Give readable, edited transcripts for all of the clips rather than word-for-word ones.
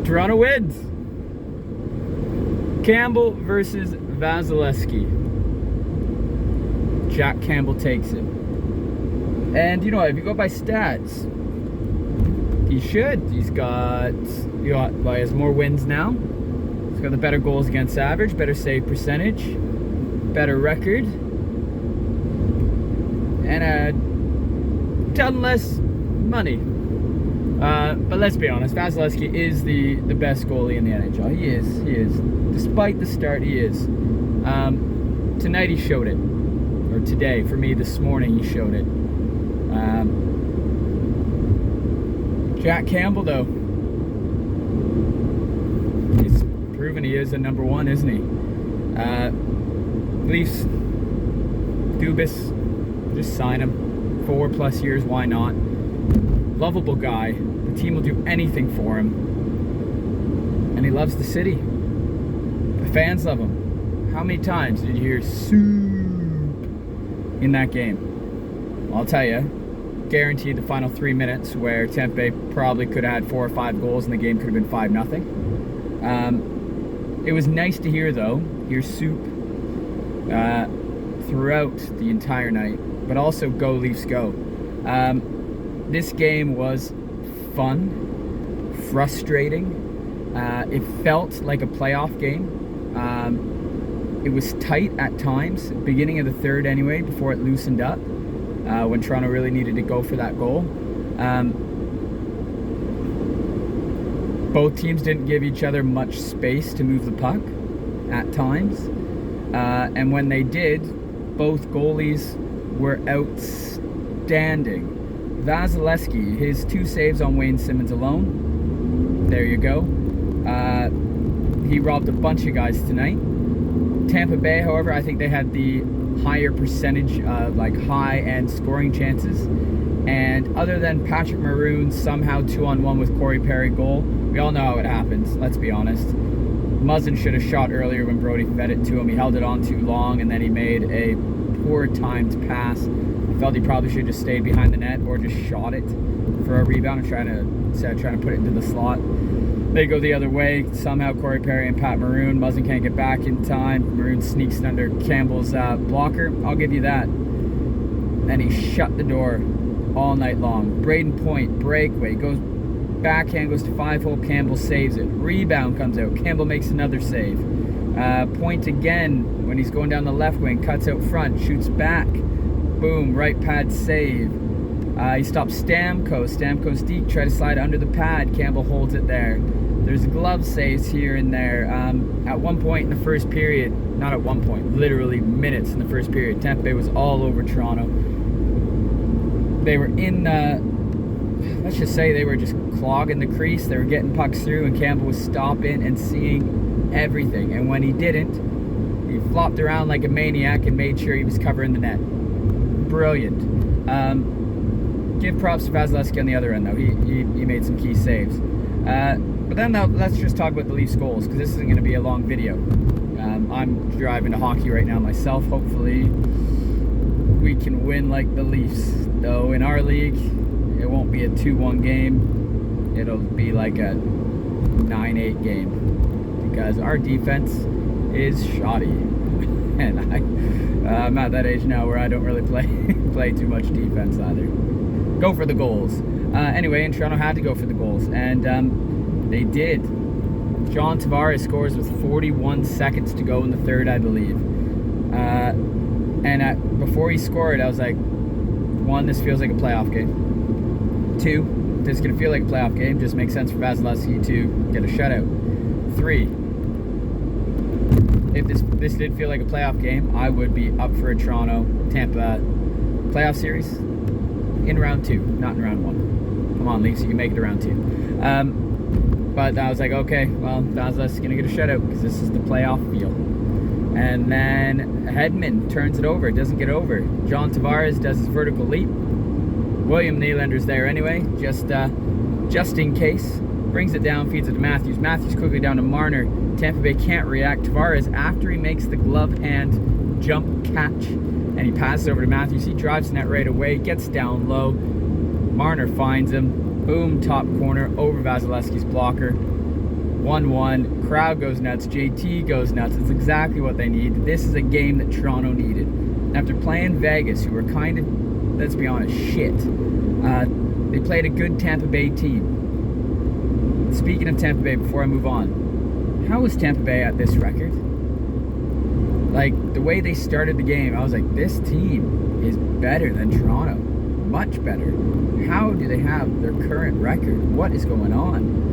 Toronto wins. Campbell versus Vasilevsky. Jack Campbell takes it. And you know what, if you go by stats, he should. He has more wins now. He's got the better goals against average, better save percentage, better record, and a ton less money. But let's be honest, Vasilevsky is the best goalie in the NHL. He is. Despite the start, he is. Tonight he showed it. Or today, for me, this morning he showed it. Jack Campbell, though, he's proven he is a number one, isn't he? Leafs, Dubas, just sign him. 4+ years, why not? Lovable guy. The team will do anything for him. And he loves the city. The fans love him. How many times did you hear soup in that game? I'll tell you, guaranteed the final 3 minutes where Tampa Bay probably could have had 4 or 5 goals and the game could have been 5-0. It was nice to hear, though, soup throughout the entire night, but also go Leafs go. This game was fun, frustrating. It felt like a playoff game. It was tight at times, beginning of the third anyway, before it loosened up, when Toronto really needed to go for that goal. Both teams didn't give each other much space to move the puck at times. And when they did, both goalies were outstanding. Vasilevsky, his 2 saves on Wayne Simmons alone. There you go. He robbed a bunch of guys tonight. Tampa Bay, however, I think they had the higher percentage of high-end scoring chances. And other than Patrick Maroon somehow 2-on-1 with Corey Perry goal, we all know how it happens, let's be honest. Muzzin should have shot earlier when Brody fed it to him. He held it on too long, and then he made a poor timed pass. I felt he probably should have just stayed behind the net or just shot it for a rebound instead of trying to put it into the slot. They go the other way. Somehow Corey Perry and Pat Maroon. Muzzin can't get back in time. Maroon sneaks it under Campbell's blocker. I'll give you that. And he shut the door all night long. Braden Point, breakaway, goes backhand, goes to 5-hole. Campbell saves it. Rebound comes out. Campbell makes another save. Point again when he's going down the left wing, cuts out front, shoots back. Boom, right pad save. He stops Stamkos. Stamkos deep, try to slide under the pad. Campbell holds it there. There's glove saves here and there. At one point in the first period, not at one point, literally minutes in the first period, Tampa Bay was all over Toronto. They were let's just say they were just clogging the crease. They were getting pucks through, and Campbell was stopping and seeing everything. And when he didn't, he flopped around like a maniac and made sure he was covering the net. Brilliant. Give props to Vasilevsky on the other end, though. He made some key saves. But then let's just talk about the Leafs goals, because this isn't going to be a long video. I'm driving to hockey right now myself. Hopefully we can win like the Leafs. Though in our league, it won't be a 2-1 game. It'll be like a 9-8 game, because our defense is shoddy. And I'm at that age now where I don't really play too much defense either. Go for the goals. Anyway, and Toronto had to go for the goals, and they did. John Tavares scores with 41 seconds to go in the third, I believe. And before he scored, I was like, 1, this feels like a playoff game. 2, this is going to feel like a playoff game. Just makes sense for Vasilevsky to get a shutout. 3, if this did feel like a playoff game, I would be up for a Toronto-Tampa playoff series in round 2, not in round 1. Come on, Leafs, you can make it to round 2. But I was like, okay, well, Vasilevsky's going to get a shutout because this is the playoff feel. And then Hedman turns it over, doesn't get over. John Tavares does his vertical leap. William Nylander's there anyway, just in case. Brings it down, feeds it to Matthews. Matthews quickly down to Marner. Tampa Bay can't react. Tavares, after he makes the glove hand jump catch, and he passes over to Matthews, he drives the net right away, gets down low. Marner finds him. Boom, top corner over Vasilevsky's blocker. 1-1, crowd goes nuts, JT goes nuts. It's exactly what they need. This is a game that Toronto needed. After playing Vegas, who were kind of, let's be honest, shit, they played a good Tampa Bay team. Speaking of Tampa Bay, before I move on, how was Tampa Bay at this record? Like, the way they started the game, I was like, this team is better than Toronto. Much better. How do they have their current record? What is going on?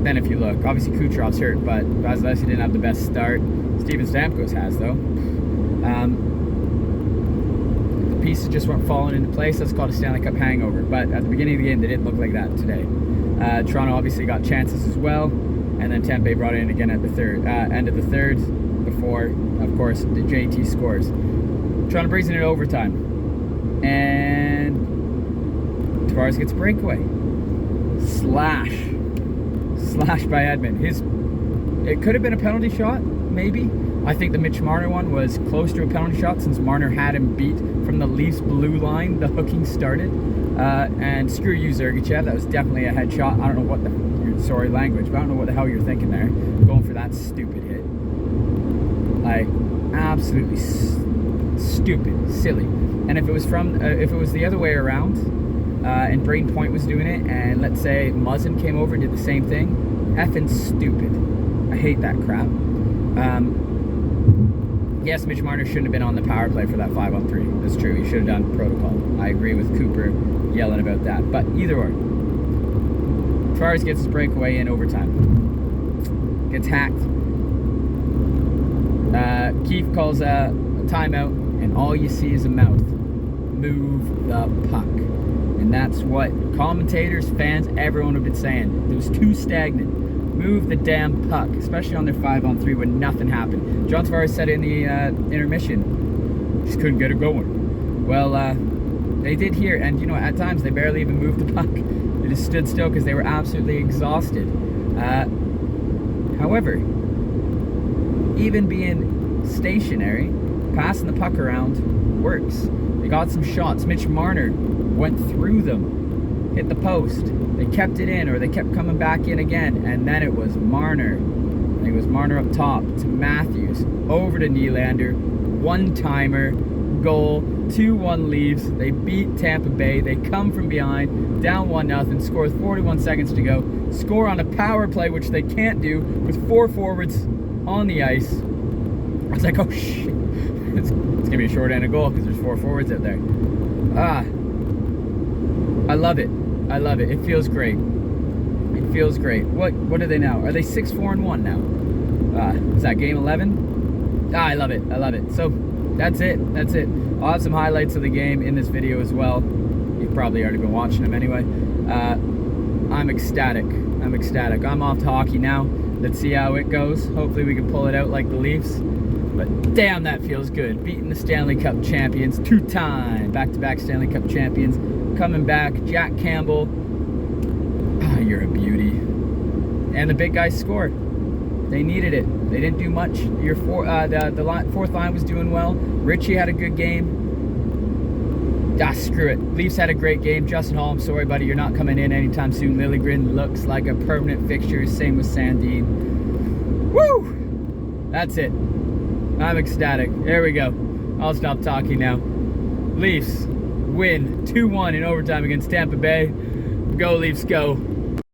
Then if you look, obviously Kucherov's hurt, but Vasilevsky didn't have the best start. Steven Stamkos has, though. The pieces just weren't falling into place. That's called a Stanley Cup hangover. But at the beginning of the game, they didn't look like that today. Toronto obviously got chances as well, and then Tampa Bay brought it in again at the end of the third, before, of course, the JT scores. Toronto brings in overtime, and Tavares gets a breakaway. Slash by Edmund. It could have been a penalty shot, maybe. I think the Mitch Marner one was close to a penalty shot, since Marner had him beat from the Leafs blue line. The hooking started. And screw you, Sergachev. That was definitely a headshot. I don't know what the, sorry language, but I don't know what the hell you're thinking there, going for that stupid hit. Like, absolutely stupid, silly. And if it was the other way around, and Braden Point was doing it, and let's say Muzzin came over and did the same thing, effing stupid. I hate that crap. Yes, Mitch Marner shouldn't have been on the power play for that 5-on-3. That's true. He should have done protocol. I agree with Cooper yelling about that. But either or, Tavares gets his breakaway in overtime. Gets hacked. Keefe calls a timeout, and all you see is a mouth. Move the puck. And that's what commentators, fans, everyone have been saying. It was too stagnant. Move the damn puck, especially on their 5-on-3 when nothing happened. John Tavares said in the intermission, just couldn't get it going. Well, they did here, and you know, at times they barely even moved the puck. They just stood still because they were absolutely exhausted. However, even being stationary, passing the puck around works. They got some shots. Mitch Marner went through them, hit the post. They kept it in, or they kept coming back in again, and then it was Marner. I think it was Marner up top to Matthews, over to Nylander, one-timer, goal, 2-1 Leafs. They beat Tampa Bay. They come from behind, down 1-0, score with 41 seconds to go, score on a power play, which they can't do, with 4 forwards on the ice. I was like, oh shit, it's gonna be a short end of goal because there's 4 forwards out there. I love it. I love it. It feels great. It feels great. What are they now? Are they 6-4-1 now? Is that game 11? I love it. I love it. So that's it. That's it. I'll have some highlights of the game in this video as well. You've probably already been watching them anyway. I'm ecstatic. I'm ecstatic. I'm off to hockey now. Let's see how it goes. Hopefully we can pull it out like the Leafs. But damn, that feels good. Beating the Stanley Cup champions, 2-time back-to-back Stanley Cup champions. Coming back, Jack Campbell. You're a beauty. And the big guys scored. They needed it. They didn't do much. The fourth line was doing well. Richie had a good game. Screw it. Leafs had a great game. Justin Hall, I'm sorry, buddy. You're not coming in anytime soon. Liljegren looks like a permanent fixture. Same with Sandin. Woo! That's it. I'm ecstatic. There we go. I'll stop talking now. Leafs win 2-1 in overtime against Tampa Bay. Go Leafs, go.